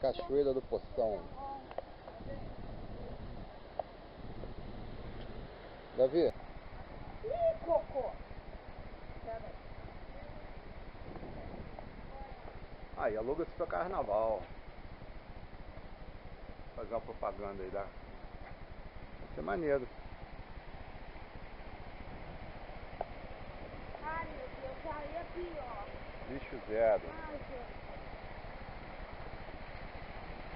Cachoeira do Poção. Davi? Ih, cocô! Aí, aluga-se para carnaval. Fazer uma propaganda aí, dá. Vai ser maneiro. Ai, meu Deus, aí é pior. Bicho zero. Ai, Jesus.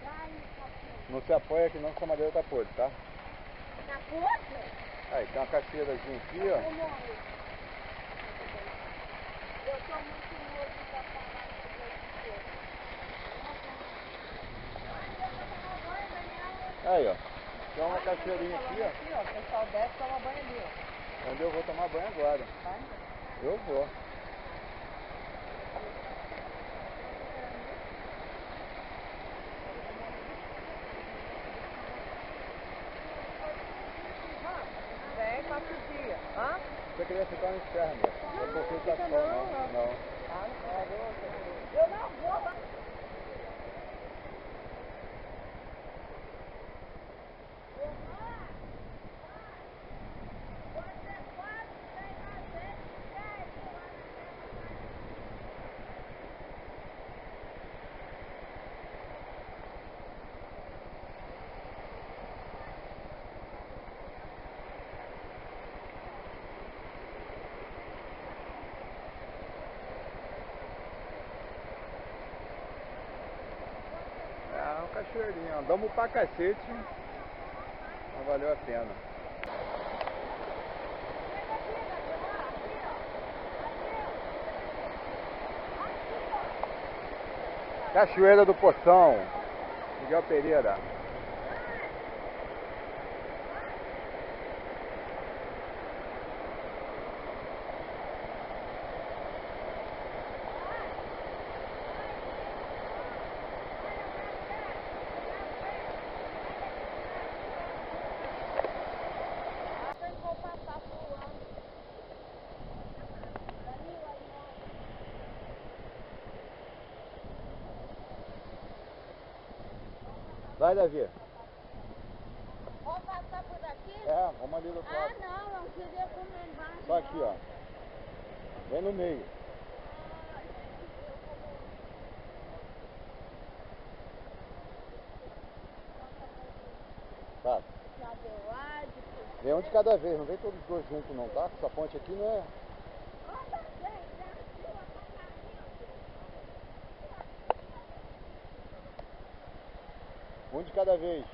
Ai, meu Não se apoia aqui não, que essa madeira tá podre, tá? Tá podre? Aí, tem uma cachoeirazinha aqui, ó. Eu tô muito novo pra falar sobre esse coisa. Aí, ó. Tem uma cachoeirinha aqui, ó. Aqui, ó, o pessoal desce e toma banho ali, ó. Onde eu vou tomar banho agora. Vai? Eu vou. Vem, passa o dia. Hã? Você queria ficar no inferno. Não, fica não. não. Ah, não. Eu não vou. É uma cachoeirinha. Andamos pra cacete. Mas valeu a pena. Cachoeira do Poção. Miguel Pereira. Vai, Davi. Vamos passar por aqui? É, vamos ali do outro lado. Ah, não queria comer embaixo. Só aqui, ó. Vem no meio. Tá. Vem um de cada vez, não vem todos os dois juntos não, tá? Essa ponte aqui não é... Um de cada vez.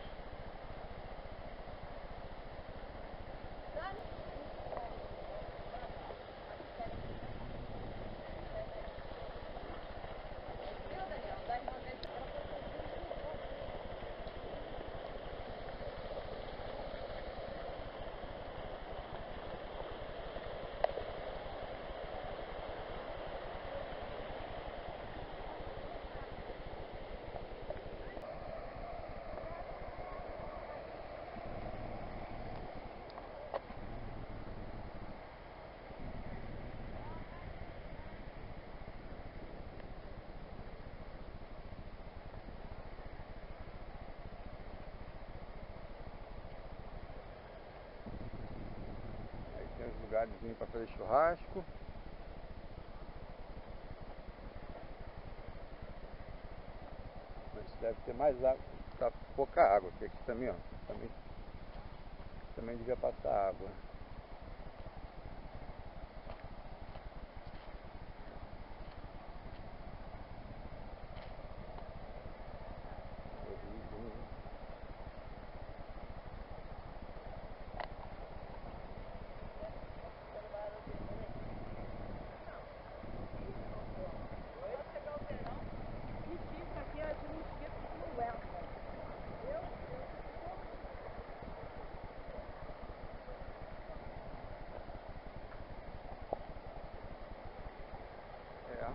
Tem uns lugares para fazer churrasco. Mas deve ter mais água, tá pouca água, porque aqui também, ó, também devia passar água.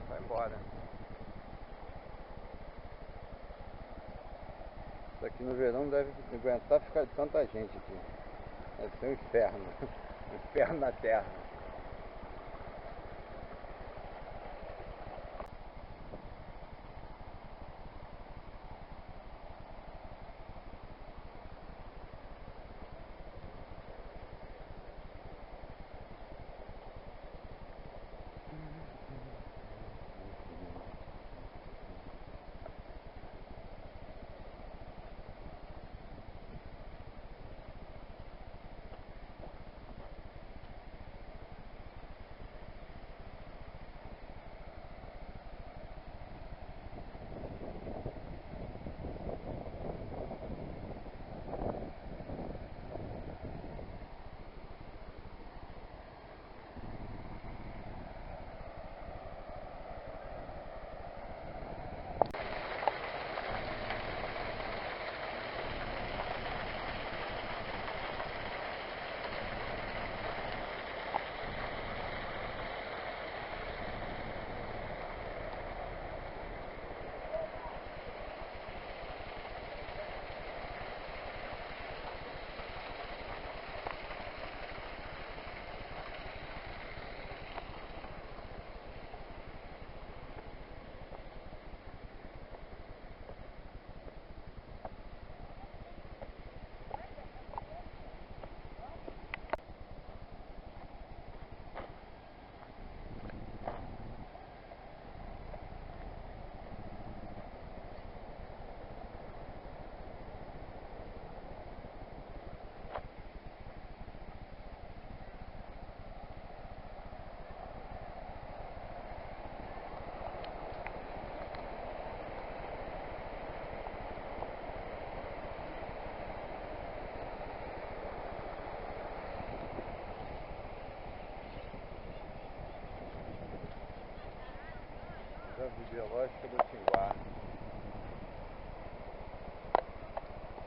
Vai embora. Isso aqui no verão não deve aguentar ficar de tanta gente aqui. Deve ser um inferno. Um inferno na terra.